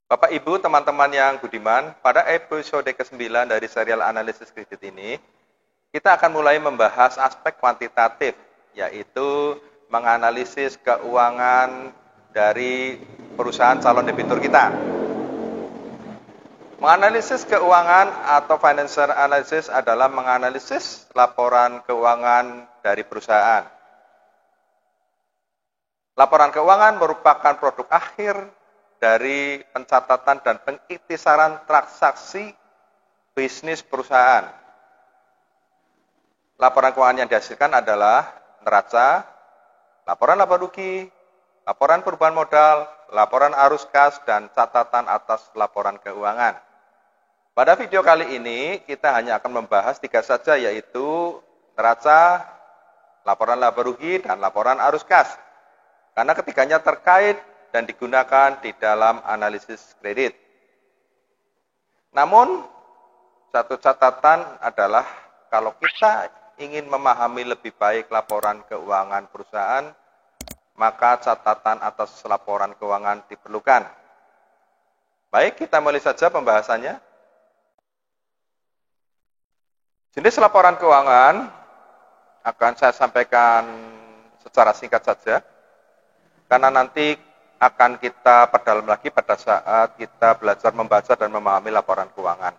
Bapak Ibu, teman-teman yang budiman, pada episode ke-9 dari serial analisis kredit ini, kita akan mulai membahas aspek kuantitatif, yaitu menganalisis keuangan dari perusahaan calon debitur kita. Menganalisis keuangan atau financial analysis adalah menganalisis laporan keuangan dari perusahaan. Laporan keuangan merupakan produk akhir dari pencatatan dan pengiktisaran transaksi bisnis perusahaan. Laporan keuangan yang dihasilkan adalah neraca, laporan laba rugi, laporan perubahan modal, laporan arus kas, dan catatan atas laporan keuangan. Pada video kali ini, kita hanya akan membahas 3 saja, yaitu neraca, laporan laba rugi, dan laporan arus kas. Karena ketiganya terkait dan digunakan di dalam analisis kredit. Namun, satu catatan adalah kalau kita ingin memahami lebih baik laporan keuangan perusahaan, maka catatan atas laporan keuangan diperlukan. Baik, kita mulai saja pembahasannya. Jenis laporan keuangan akan saya sampaikan secara singkat saja, karena nanti akan kita perdalam lagi pada saat kita belajar membaca dan memahami laporan keuangan.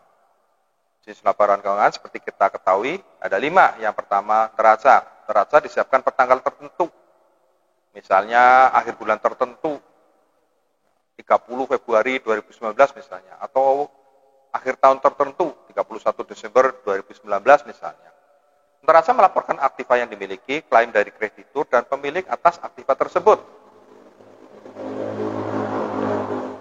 Jenis laporan keuangan seperti kita ketahui ada 5. Yang pertama, neraca. Neraca disiapkan per tanggal tertentu. Misalnya akhir bulan tertentu, 30 Februari 2019 misalnya, atau akhir tahun tertentu, 31 Desember 2019 misalnya. Neraca melaporkan aktiva yang dimiliki, klaim dari kreditur, dan pemilik atas aktiva tersebut.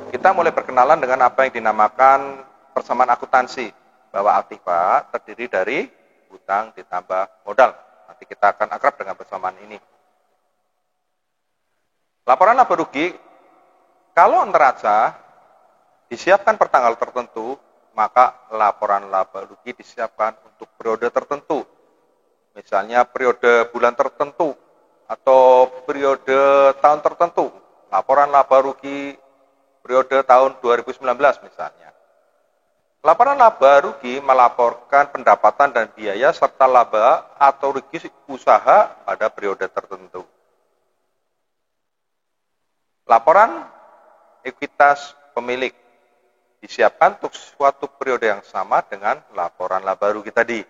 Kita mulai berkenalan dengan apa yang dinamakan persamaan akuntansi, bahwa aktiva terdiri dari hutang ditambah modal. Nanti kita akan akrab dengan persamaan ini. Laporan laba rugi, kalau neraca disiapkan per tanggal tertentu, maka laporan laba rugi disiapkan untuk periode tertentu. Misalnya periode bulan tertentu atau periode tahun tertentu. Laporan laba rugi periode tahun 2019 misalnya. Laporan laba rugi melaporkan pendapatan dan biaya serta laba atau rugi usaha pada periode tertentu. Laporan ekuitas pemilik disiapkan untuk suatu periode yang sama dengan laporan laba rugi tadi.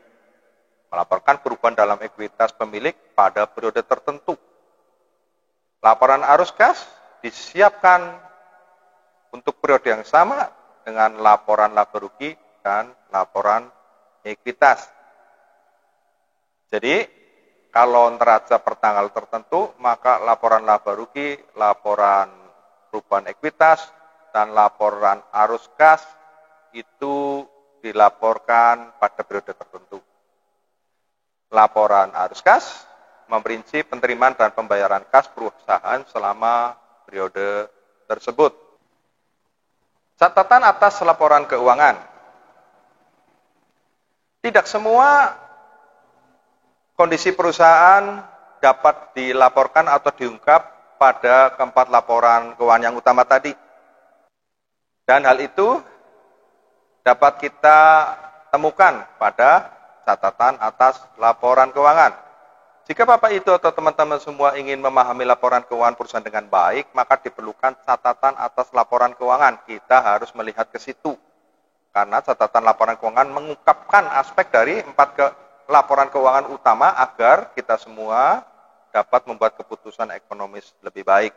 Melaporkan perubahan dalam ekuitas pemilik pada periode tertentu. Laporan arus kas disiapkan untuk periode yang sama dengan laporan laba rugi dan laporan ekuitas. Jadi, kalau neraca per tanggal tertentu, maka laporan laba rugi, laporan perubahan ekuitas, dan laporan arus kas itu dilaporkan pada periode tertentu. Laporan arus kas memperinci penerimaan dan pembayaran kas perusahaan selama periode tersebut. Catatan atas laporan keuangan. Tidak semua kondisi perusahaan dapat dilaporkan atau diungkap pada keempat laporan keuangan yang utama tadi. Dan hal itu dapat kita temukan pada catatan atas laporan keuangan. Jika Bapak itu atau teman-teman semua ingin memahami laporan keuangan perusahaan dengan baik, maka diperlukan catatan atas laporan keuangan. Kita harus melihat ke situ. Karena catatan laporan keuangan mengungkapkan aspek dari 4 laporan keuangan utama agar kita semua dapat membuat keputusan ekonomis lebih baik.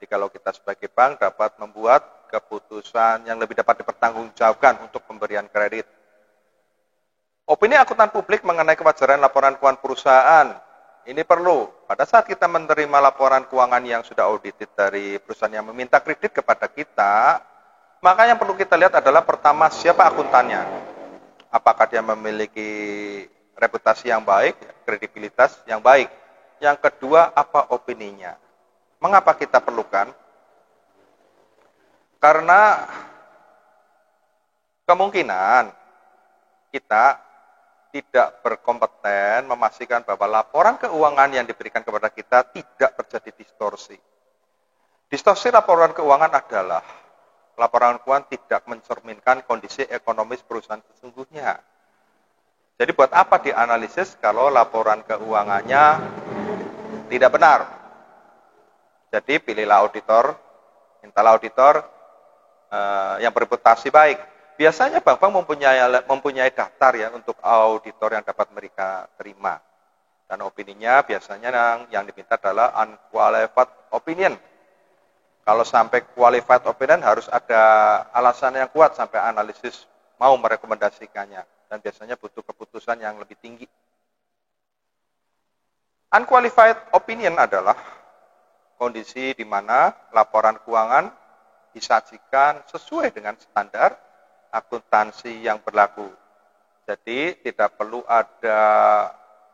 Jadi kalau kita sebagai bank dapat membuat keputusan yang lebih dapat dipertanggungjawabkan untuk pemberian kredit. Opini akuntan publik mengenai kewajaran laporan keuangan perusahaan. Ini perlu, pada saat kita menerima laporan keuangan yang sudah audited dari perusahaan yang meminta kredit kepada kita, maka yang perlu kita lihat adalah pertama, siapa akuntannya. Apakah dia memiliki reputasi yang baik, kredibilitas yang baik. Yang kedua, apa opininya. Mengapa kita perlukan? Karena kemungkinan kita tidak berkompeten memastikan bahwa laporan keuangan yang diberikan kepada kita tidak terjadi distorsi. Distorsi laporan keuangan adalah laporan keuangan tidak mencerminkan kondisi ekonomis perusahaan sesungguhnya. Jadi buat apa dianalisis kalau laporan keuangannya tidak benar? Jadi pilihlah auditor, mintalah auditor yang bereputasi baik. Biasanya bank-bank mempunyai daftar ya untuk auditor yang dapat mereka terima. Dan opininya biasanya yang diminta adalah unqualified opinion. Kalau sampai qualified opinion harus ada alasan yang kuat sampai analisis mau merekomendasikannya. Dan biasanya butuh keputusan yang lebih tinggi. Unqualified opinion adalah kondisi di mana laporan keuangan disajikan sesuai dengan standar akuntansi yang berlaku. Jadi tidak perlu ada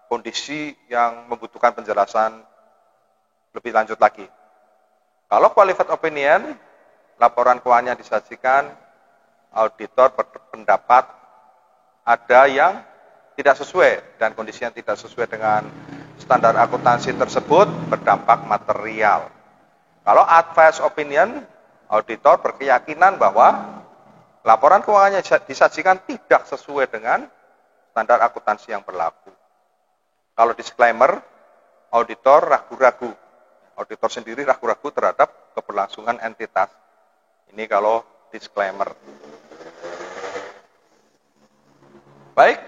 kondisi yang membutuhkan penjelasan lebih lanjut lagi. Kalau qualified opinion, laporan keuangannya disajikan, auditor berpendapat ada yang tidak sesuai dan kondisi yang tidak sesuai dengan standar akuntansi tersebut berdampak material. Kalau advice opinion, auditor berkeyakinan bahwa laporan keuangannya disajikan tidak sesuai dengan standar akuntansi yang berlaku. Kalau disclaimer, auditor ragu-ragu. Auditor sendiri ragu-ragu terhadap keberlangsungan entitas. Ini kalau disclaimer. Baik,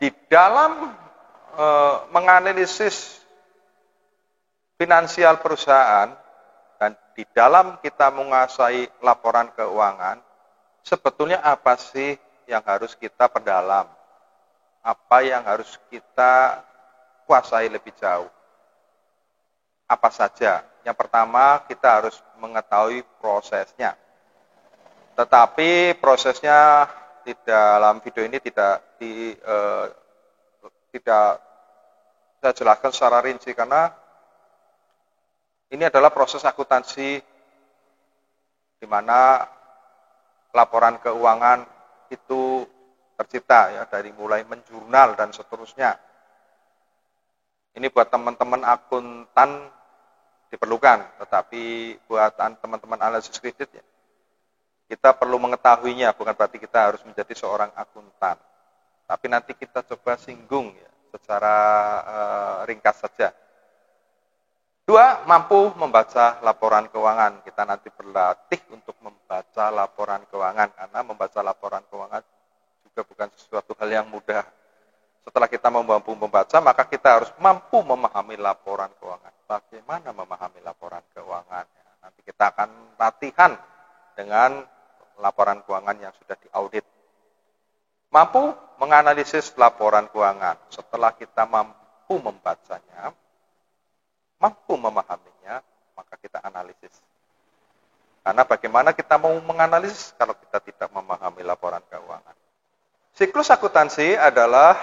di dalam menganalisis finansial perusahaan dan di dalam kita menguasai laporan keuangan, sebetulnya apa sih yang harus kita perdalam? Apa yang harus kita kuasai lebih jauh? Apa saja? Yang pertama, kita harus mengetahui prosesnya. Tetapi prosesnya di dalam video ini tidak saya jelaskan secara rinci karena ini adalah proses akuntansi di mana laporan keuangan itu tercipta ya dari mulai menjurnal dan seterusnya. Ini buat teman-teman akuntan diperlukan, tetapi buat teman-teman analisis kredit ya, kita perlu mengetahuinya, bukan berarti kita harus menjadi seorang akuntan. Tapi nanti kita coba singgung ya, secara ringkas saja. 2, mampu membaca laporan keuangan. Kita nanti berlatih untuk membaca laporan keuangan, karena membaca laporan keuangan juga bukan sesuatu hal yang mudah. Setelah kita mampu membaca, maka kita harus mampu memahami laporan keuangan. Bagaimana memahami laporan keuangan? Nanti kita akan latihan dengan laporan keuangan yang sudah diaudit. Mampu menganalisis laporan keuangan. Setelah kita mampu membacanya, mampu memahaminya, maka kita analisis. Karena bagaimana kita mau menganalisis kalau kita tidak memahami laporan keuangan? Siklus akuntansi adalah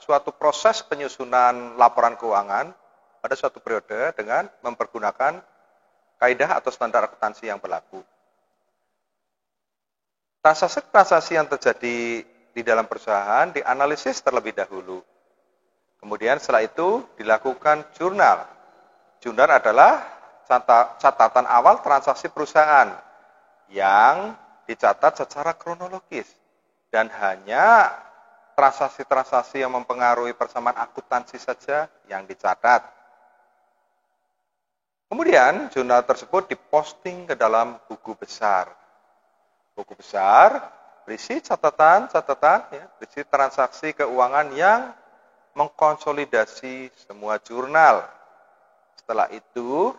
suatu proses penyusunan laporan keuangan pada suatu periode dengan mempergunakan kaidah atau standar akuntansi yang berlaku. Transaksi-transaksi yang terjadi di dalam perusahaan dianalisis terlebih dahulu. Kemudian setelah itu dilakukan jurnal. Jurnal adalah catatan awal transaksi perusahaan yang dicatat secara kronologis. Dan hanya transaksi-transaksi yang mempengaruhi persamaan akuntansi saja yang dicatat. Kemudian jurnal tersebut diposting ke dalam buku besar. Buku besar berisi catatan-catatan, ya, berisi transaksi keuangan yang mengkonsolidasi semua jurnal. Setelah itu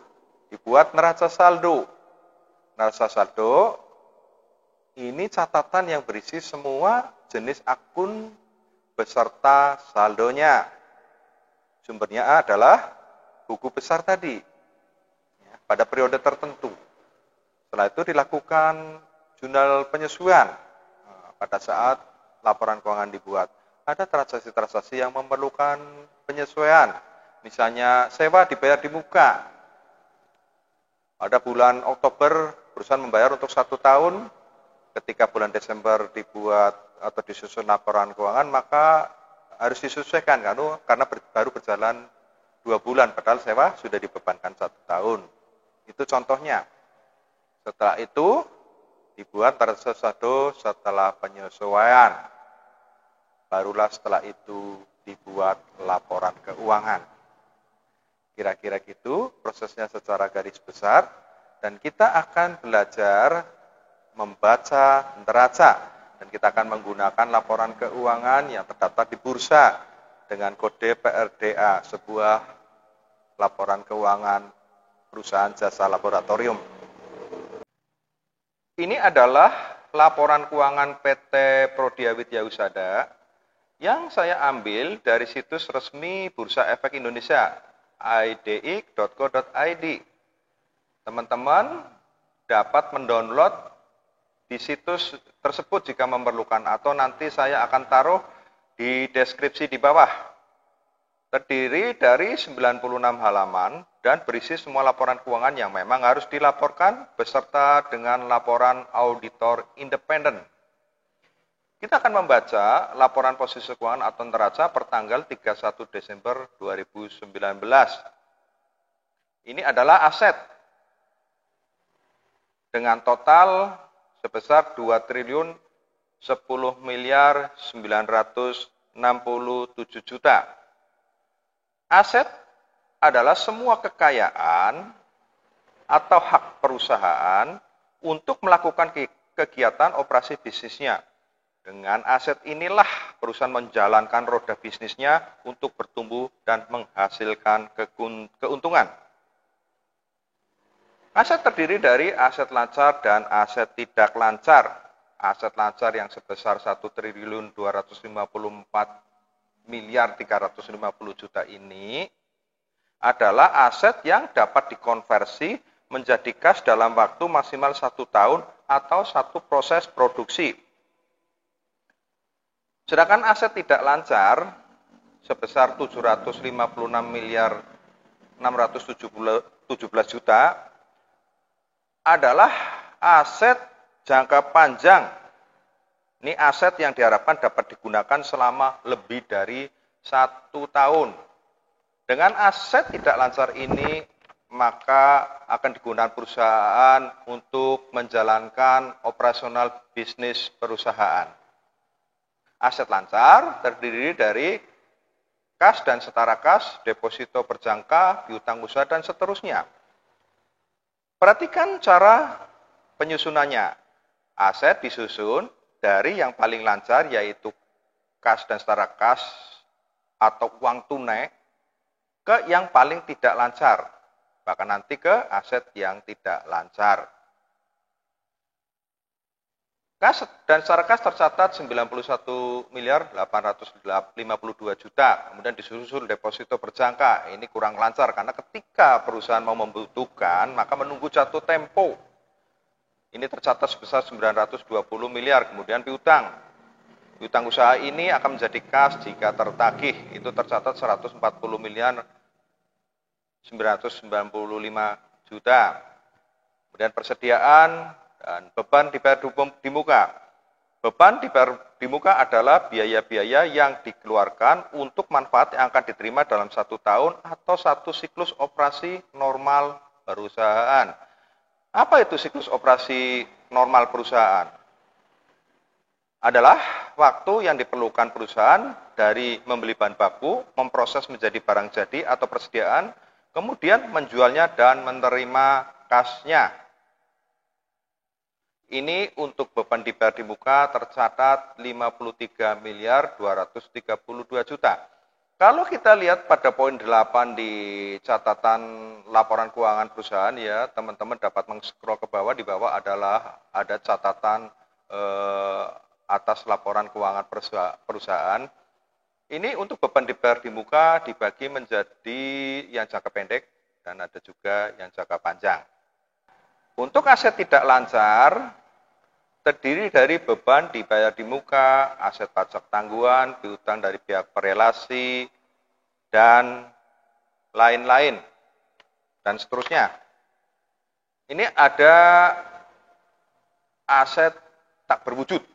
dibuat neraca saldo. Neraca saldo ini catatan yang berisi semua jenis akun beserta saldonya. Sumbernya adalah buku besar tadi, ya, pada periode tertentu. Setelah itu dilakukan jurnal penyesuaian pada saat laporan keuangan dibuat. Ada transaksi-transaksi yang memerlukan penyesuaian. Misalnya sewa dibayar di muka. Pada bulan Oktober perusahaan membayar untuk 1 tahun. Ketika bulan Desember dibuat atau disusun laporan keuangan, maka harus disesuaikan karena baru berjalan 2 bulan. Padahal sewa sudah dibebankan 1 tahun. Itu contohnya. Setelah itu dibuat terasa saldo setelah penyesuaian. Barulah setelah itu dibuat laporan keuangan. Kira-kira gitu prosesnya secara garis besar, dan kita akan belajar membaca neraca, dan kita akan menggunakan laporan keuangan yang terdaftar di bursa dengan kode PRDA, sebuah laporan keuangan perusahaan jasa laboratorium. Ini adalah laporan keuangan PT Prodia Widya Husada yang saya ambil dari situs resmi Bursa Efek Indonesia, idx.co.id. Teman-teman dapat mendownload di situs tersebut jika memerlukan, atau nanti saya akan taruh di deskripsi di bawah. Terdiri dari 96 halaman dan berisi semua laporan keuangan yang memang harus dilaporkan beserta dengan laporan auditor independen. Kita akan membaca laporan posisi keuangan atau neraca pertanggal 31 Desember 2019. Ini adalah aset dengan total sebesar 2 triliun 10 miliar 967 juta. Aset adalah semua kekayaan atau hak perusahaan untuk melakukan kegiatan operasi bisnisnya. Dengan aset inilah perusahaan menjalankan roda bisnisnya untuk bertumbuh dan menghasilkan keuntungan. Aset terdiri dari aset lancar dan aset tidak lancar. Aset lancar yang sebesar 1 triliun 254 miliar 350 juta ini adalah aset yang dapat dikonversi menjadi kas dalam waktu maksimal 1 tahun atau 1 proses produksi. Sedangkan aset tidak lancar sebesar 756 miliar 617 juta adalah aset jangka panjang. Ini aset yang diharapkan dapat digunakan selama lebih dari 1 tahun. Dengan aset tidak lancar ini, maka akan digunakan perusahaan untuk menjalankan operasional bisnis perusahaan. Aset lancar terdiri dari kas dan setara kas, deposito berjangka, piutang usaha, dan seterusnya. Perhatikan cara penyusunannya. Aset disusun dari yang paling lancar, yaitu kas dan setara kas atau uang tunai, ke yang paling tidak lancar, bahkan nanti ke aset yang tidak lancar. Kas dan setara kas tercatat 91 miliar 852 juta. Kemudian disusul deposito berjangka. Ini kurang lancar karena ketika perusahaan mau membutuhkan, maka menunggu jatuh tempo. Ini tercatat sebesar 920 miliar. Kemudian piutang. Piutang usaha ini akan menjadi kas jika tertagih. Itu tercatat 140 miliar 995 juta. Kemudian persediaan dan beban dibayar di muka. Beban dibayar di muka adalah biaya-biaya yang dikeluarkan untuk manfaat yang akan diterima dalam 1 tahun atau 1 siklus operasi normal perusahaan. Apa itu siklus operasi normal perusahaan? Adalah waktu yang diperlukan perusahaan dari membeli bahan baku, memproses menjadi barang jadi atau persediaan, kemudian menjualnya dan menerima kasnya. Ini untuk beban dibayar di muka tercatat 53 miliar 232 juta. Kalau kita lihat pada poin 8 di catatan laporan keuangan perusahaan, ya teman-teman dapat meng-scroll ke bawah. Di bawah adalah ada catatan atas laporan keuangan perusahaan. Ini untuk beban dibayar di muka dibagi menjadi yang jangka pendek dan ada juga yang jangka panjang. Untuk aset tidak lancar, terdiri dari beban dibayar di muka, aset pajak tangguhan, piutang dari pihak berelasi, dan lain-lain, dan seterusnya. Ini ada aset tak berwujud.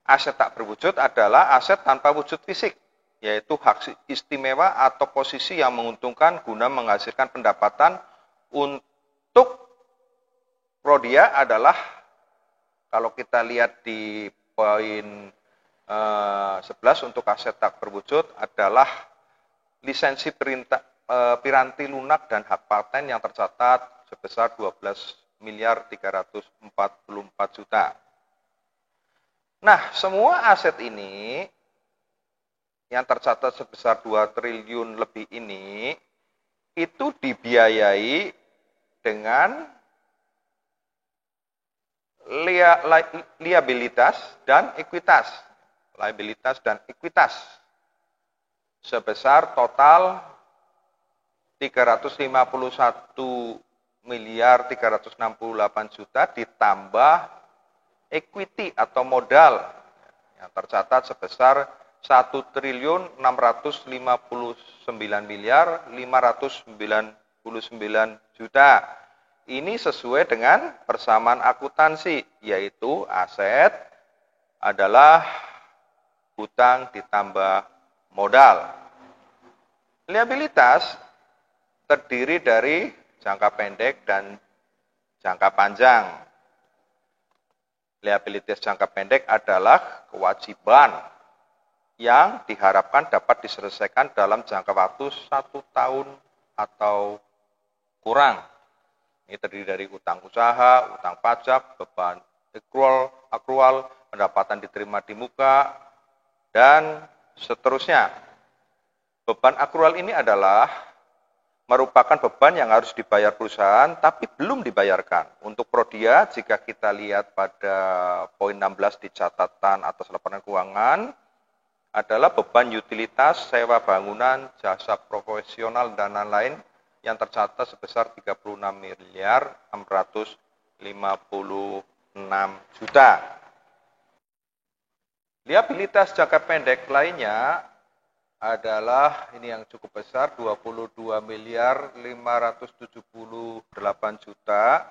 Aset tak berwujud adalah aset tanpa wujud fisik, yaitu hak istimewa atau posisi yang menguntungkan guna menghasilkan pendapatan untuk Prodia adalah, kalau kita lihat di poin 11 untuk aset tak berwujud, adalah lisensi piranti lunak dan hak paten yang tercatat sebesar 12.344 juta. Nah, semua aset ini yang tercatat sebesar 2 triliun lebih ini itu dibiayai dengan liabilitas dan ekuitas. Liabilitas dan ekuitas sebesar total 351.368 juta ditambah equity atau modal yang tercatat sebesar 1.659.599 juta. Ini sesuai dengan persamaan akuntansi, yaitu aset adalah hutang ditambah modal. Liabilitas terdiri dari jangka pendek dan jangka panjang. Liabilitas jangka pendek adalah kewajiban yang diharapkan dapat diselesaikan dalam jangka waktu 1 tahun atau kurang. Ini terdiri dari utang usaha, utang pajak, beban akrual, pendapatan diterima di muka, dan seterusnya. Beban akrual ini adalah merupakan beban yang harus dibayar perusahaan tapi belum dibayarkan. Untuk Prodia, jika kita lihat pada poin 16 di catatan atas laporan keuangan, adalah beban utilitas, sewa bangunan, jasa profesional, dan lain-lain yang tercatat sebesar 36.656 juta. Liabilitas jangka pendek lainnya adalah ini yang cukup besar, 22.578 juta.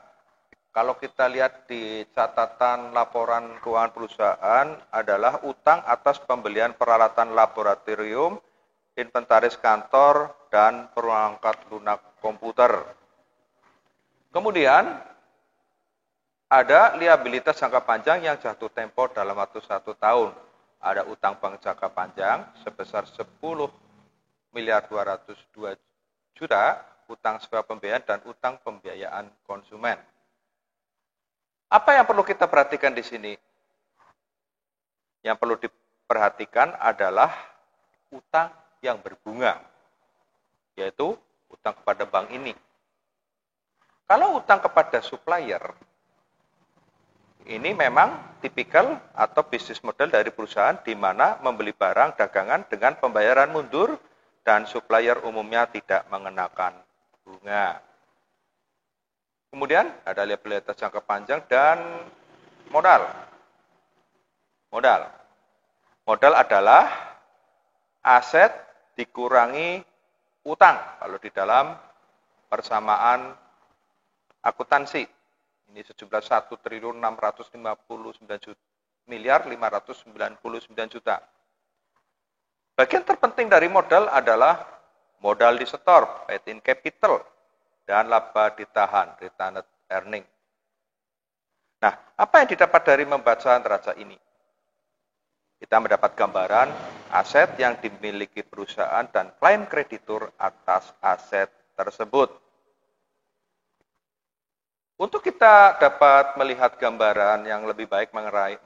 Kalau kita lihat di catatan laporan keuangan perusahaan adalah utang atas pembelian peralatan laboratorium, inventaris kantor, dan perangkat lunak komputer. Kemudian ada liabilitas jangka panjang yang jatuh tempo dalam waktu 1 tahun. Ada utang bank jangka panjang sebesar 10.202 juta, utang sewa pembiayaan, dan utang pembiayaan konsumen. Apa yang perlu kita perhatikan di sini? Yang perlu diperhatikan adalah utang yang berbunga, yaitu utang kepada bank ini. Kalau utang kepada supplier, ini memang tipikal atau bisnis model dari perusahaan di mana membeli barang dagangan dengan pembayaran mundur dan supplier umumnya tidak mengenakan bunga. Kemudian ada liabilitas jangka panjang dan modal. Modal adalah aset dikurangi utang kalau di dalam persamaan akuntansi. Ini sejumlah 1.659.599 juta. Bagian terpenting dari modal adalah modal disetor, paid in capital, dan laba ditahan, retained earning. Nah, apa yang didapat dari membaca neraca ini? Kita mendapat gambaran aset yang dimiliki perusahaan dan klaim kreditur atas aset tersebut. Untuk kita dapat melihat gambaran yang lebih baik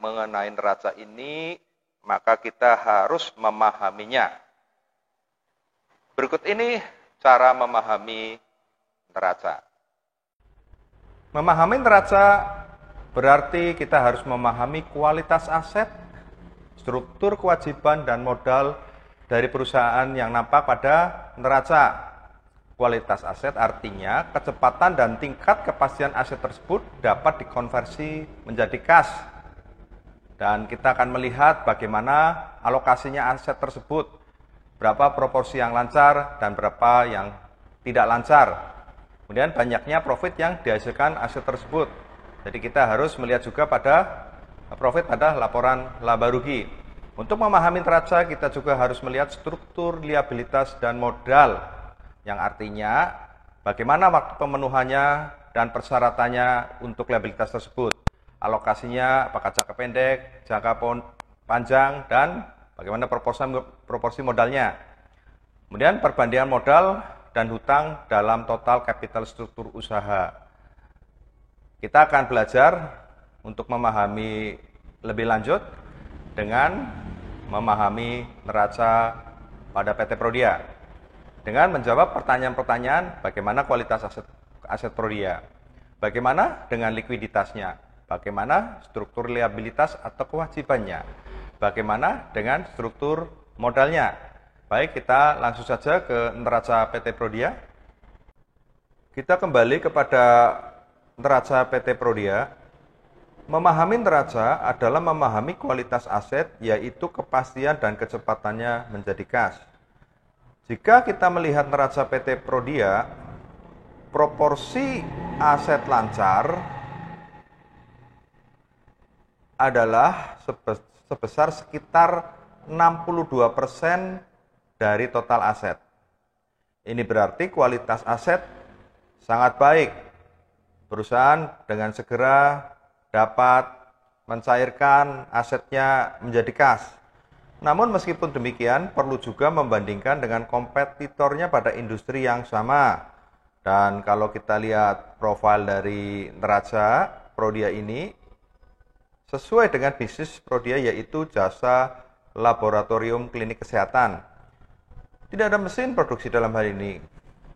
mengenai neraca ini, maka kita harus memahaminya. Berikut ini cara memahami neraca. Memahami neraca berarti kita harus memahami kualitas aset, struktur kewajiban, dan modal dari perusahaan yang nampak pada neraca. Kualitas aset artinya kecepatan dan tingkat kepastian aset tersebut dapat dikonversi menjadi kas. Dan kita akan melihat bagaimana alokasinya aset tersebut, berapa proporsi yang lancar dan berapa yang tidak lancar. Kemudian banyaknya profit yang dihasilkan aset tersebut. Jadi kita harus melihat juga pada profit pada laporan laba rugi. Untuk memahami neraca kita juga harus melihat struktur liabilitas dan modal, yang artinya bagaimana waktu pemenuhannya dan persyaratannya untuk liabilitas tersebut. Alokasinya apakah jangka pendek, jangka panjang, dan bagaimana proporsi modalnya. Kemudian perbandingan modal dan hutang dalam total capital struktur usaha. Kita akan belajar untuk memahami lebih lanjut dengan memahami neraca pada PT Prodia. Dengan menjawab pertanyaan-pertanyaan bagaimana kualitas aset Prodia, bagaimana dengan likuiditasnya, bagaimana struktur liabilitas atau kewajibannya, bagaimana dengan struktur modalnya. Baik, kita langsung saja ke neraca PT Prodia. Kita kembali kepada neraca PT Prodia. Memahami neraca adalah memahami kualitas aset, yaitu kepastian dan kecepatannya menjadi kas. Jika kita melihat neraca PT Prodia, proporsi aset lancar adalah sebesar sekitar 62% dari total aset. Ini berarti kualitas aset sangat baik. Perusahaan dengan segera dapat mencairkan asetnya menjadi kas. Namun meskipun demikian, perlu juga membandingkan dengan kompetitornya pada industri yang sama. Dan kalau kita lihat profil dari neraca Prodia ini, sesuai dengan bisnis Prodia yaitu jasa laboratorium klinik kesehatan. Tidak ada mesin produksi dalam hal ini,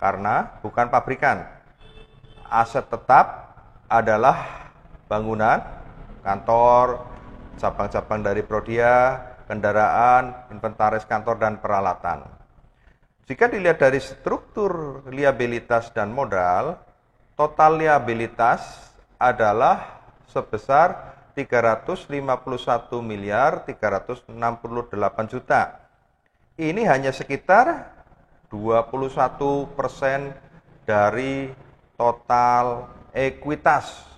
karena bukan pabrikan. Aset tetap adalah bangunan, kantor, cabang-cabang dari Prodia, kendaraan, inventaris kantor, dan peralatan. Jika dilihat dari struktur liabilitas dan modal, total liabilitas adalah sebesar 351 miliar 368 juta. Ini hanya sekitar 21% dari total ekuitas.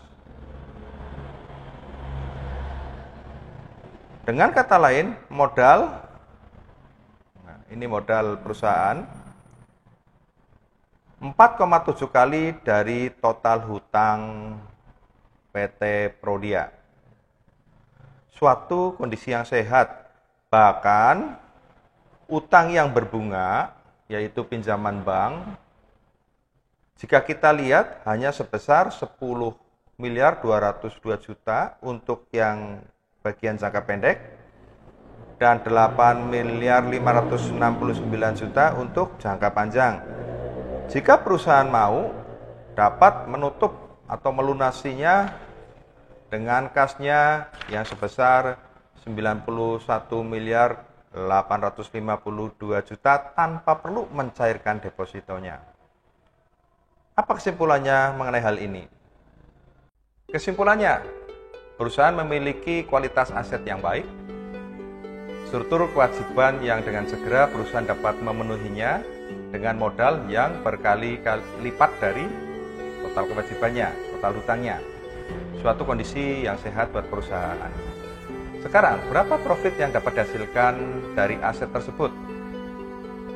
Dengan kata lain, modal, ini modal perusahaan, 4,7 kali dari total hutang PT Prodia. Suatu kondisi yang sehat, bahkan utang yang berbunga, yaitu pinjaman bank, jika kita lihat hanya sebesar 10 miliar 202 juta untuk yang bagian jangka pendek dan 8 miliar 569 juta untuk jangka panjang. Jika perusahaan mau, dapat menutup atau melunasinya dengan kasnya yang sebesar 91 miliar 852 juta tanpa perlu mencairkan depositonya. Apa kesimpulannya mengenai hal ini? Kesimpulannya, perusahaan memiliki kualitas aset yang baik, struktur kewajiban yang dengan segera perusahaan dapat memenuhinya dengan modal yang berkali-kali lipat dari total kewajibannya, total hutangnya. Suatu kondisi yang sehat buat perusahaan. Sekarang, berapa profit yang dapat dihasilkan dari aset tersebut?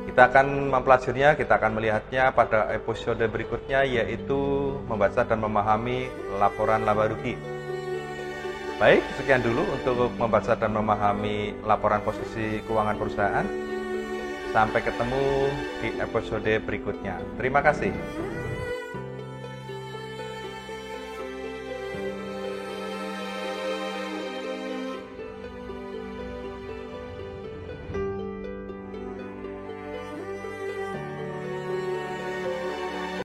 Kita akan mempelajarinya, kita akan melihatnya pada episode berikutnya, yaitu membaca dan memahami laporan laba rugi. Baik, sekian dulu untuk membaca dan memahami laporan posisi keuangan perusahaan. Sampai ketemu di episode berikutnya. Terima kasih.